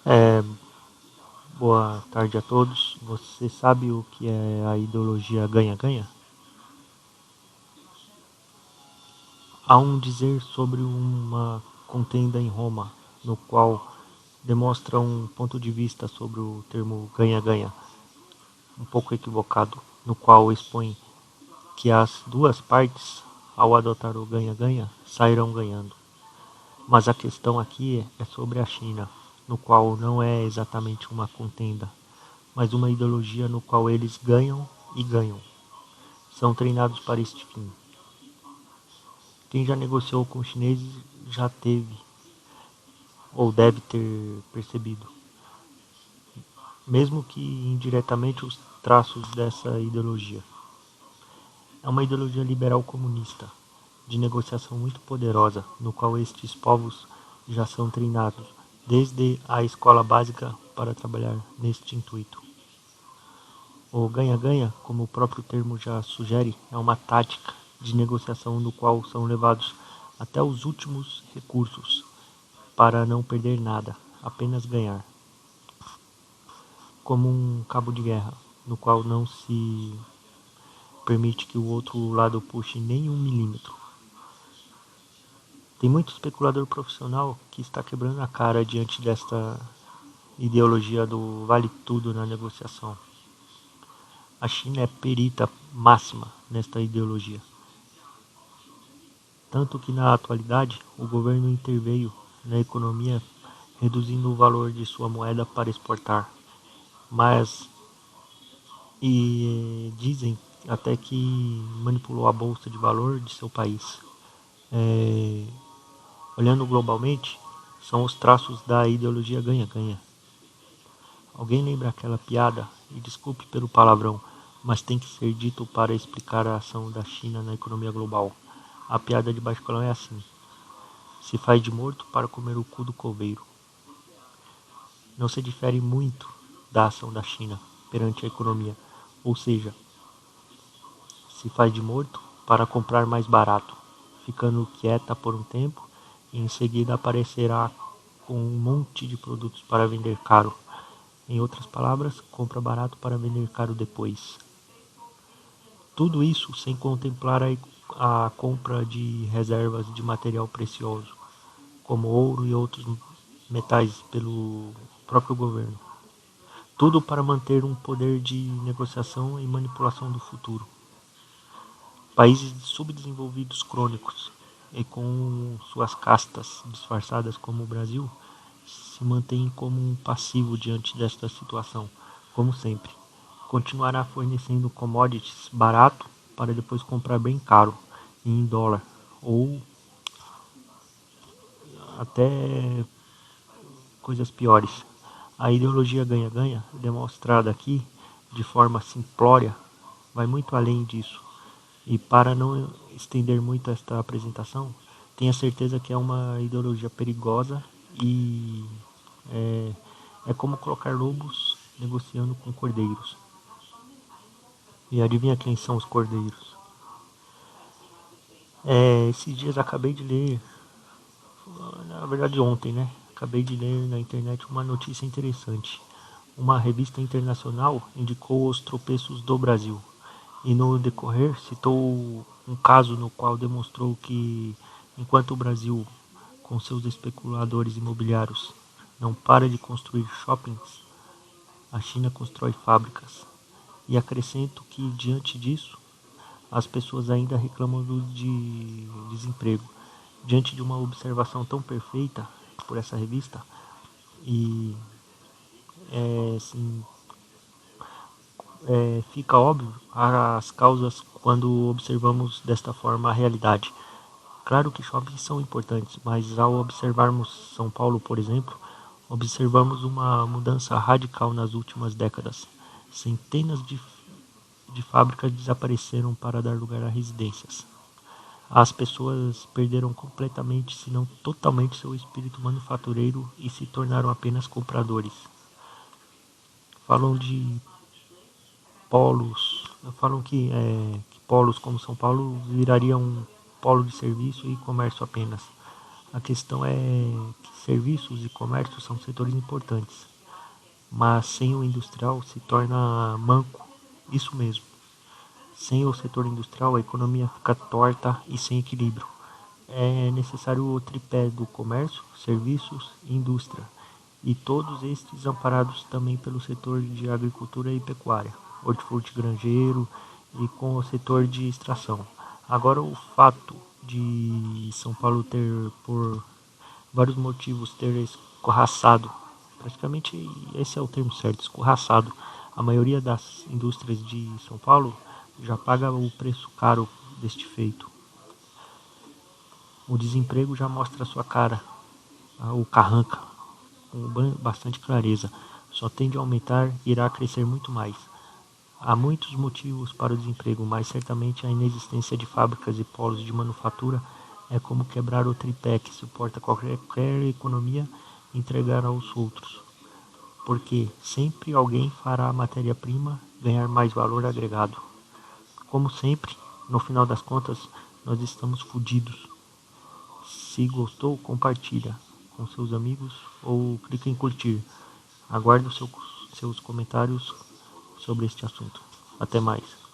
É, Boa tarde a todos. Você sabe o que é a ideologia ganha-ganha? Há um dizer sobre uma contenda em Roma, no qual demonstra um ponto de vista sobre o termo ganha-ganha, um pouco equivocado, no qual expõe que as duas partes, ao adotar o ganha-ganha, sairão ganhando. Mas a questão aqui é sobre a China, no qual não é exatamente uma contenda, mas uma ideologia no qual eles ganham e ganham. São treinados para este fim. Quem já negociou com chineses já teve ou deve ter percebido, mesmo que indiretamente, os traços dessa ideologia. É uma ideologia liberal comunista, de negociação muito poderosa, no qual estes povos já são treinados desde a escola básica para trabalhar neste intuito. O ganha-ganha, como o próprio termo já sugere, é uma tática de negociação no qual são levados até os últimos recursos para não perder nada, apenas ganhar, como um cabo de guerra, no qual não se permite que o outro lado puxe nem 1 milímetro. Tem muito especulador profissional que está quebrando a cara diante desta ideologia do vale tudo na negociação. A China é perita máxima nesta ideologia. Tanto que na atualidade o governo interveio na economia reduzindo o valor de sua moeda para exportar. Mas dizem até que manipulou a bolsa de valor de seu país. É, Olhando globalmente, são os traços da ideologia ganha-ganha. Alguém lembra aquela piada? E desculpe pelo palavrão, mas tem que ser dito para explicar a ação da China na economia global. A piada de baixo calão é assim: se faz de morto para comer o cu do coveiro. Não se difere muito da ação da China perante a economia, ou seja, se faz de morto para comprar mais barato, ficando quieta por um tempo e em seguida aparecerá com um monte de produtos para vender caro. Em outras palavras, compra barato para vender caro depois. Tudo isso sem contemplar a compra de reservas de material precioso, como ouro e outros metais pelo próprio governo. Tudo para manter um poder de negociação e manipulação do futuro. Países subdesenvolvidos crônicos e com suas castas disfarçadas como o Brasil se mantêm como um passivo diante desta situação, como sempre. Continuará fornecendo commodities barato para depois comprar bem caro em dólar ou até coisas piores. A ideologia ganha-ganha, demonstrada aqui de forma simplória, vai muito além disso. E para não estender muito esta apresentação, tenha certeza que é uma ideologia perigosa e é, é como colocar lobos negociando com cordeiros. E adivinha quem são os cordeiros? Esses dias acabei de ler, na verdade ontem, né? Acabei de ler na internet uma notícia interessante. Uma revista internacional indicou os tropeços do Brasil e no decorrer citou um caso no qual demonstrou que enquanto o Brasil, com seus especuladores imobiliários, não para de construir shoppings, a China constrói fábricas. E acrescento que diante disso, as pessoas ainda reclamam de desemprego. Diante de uma observação tão perfeita por essa revista, e assim, fica óbvio as causas quando observamos desta forma a realidade. Claro que shoppings são importantes, mas ao observarmos São Paulo, por exemplo, observamos uma mudança radical nas últimas décadas. Centenas de fábricas desapareceram para dar lugar a residências. As pessoas perderam completamente, se não totalmente, seu espírito manufatureiro e se tornaram apenas compradores. Falam de polos, falam que polos como São Paulo virariam um polo de serviço e comércio apenas. A questão é que serviços e comércio são setores importantes, mas sem o industrial se torna manco. Isso mesmo. Sem o setor industrial, a economia fica torta e sem equilíbrio. É necessário o tripé do comércio, serviços e indústria, e todos estes amparados também pelo setor de agricultura e pecuária, hortifruti granjeiro e com o setor de extração. Agora, o fato de São Paulo ter, por vários motivos, ter escorraçado, praticamente esse é o termo certo, escorraçado, a maioria das indústrias de São Paulo já paga o preço caro deste feito. O desemprego já mostra a sua cara, o carranca, com bastante clareza. Só tende a aumentar e irá crescer muito mais. Há muitos motivos para o desemprego, mas certamente a inexistência de fábricas e polos de manufatura é como quebrar o tripé que suporta qualquer economia e entregar aos outros. Porque sempre alguém fará a matéria-prima ganhar mais valor agregado. Como sempre, no final das contas, nós estamos fodidos. Se gostou, compartilha com seus amigos ou clique em curtir. Aguardo seus comentários sobre este assunto. Até mais.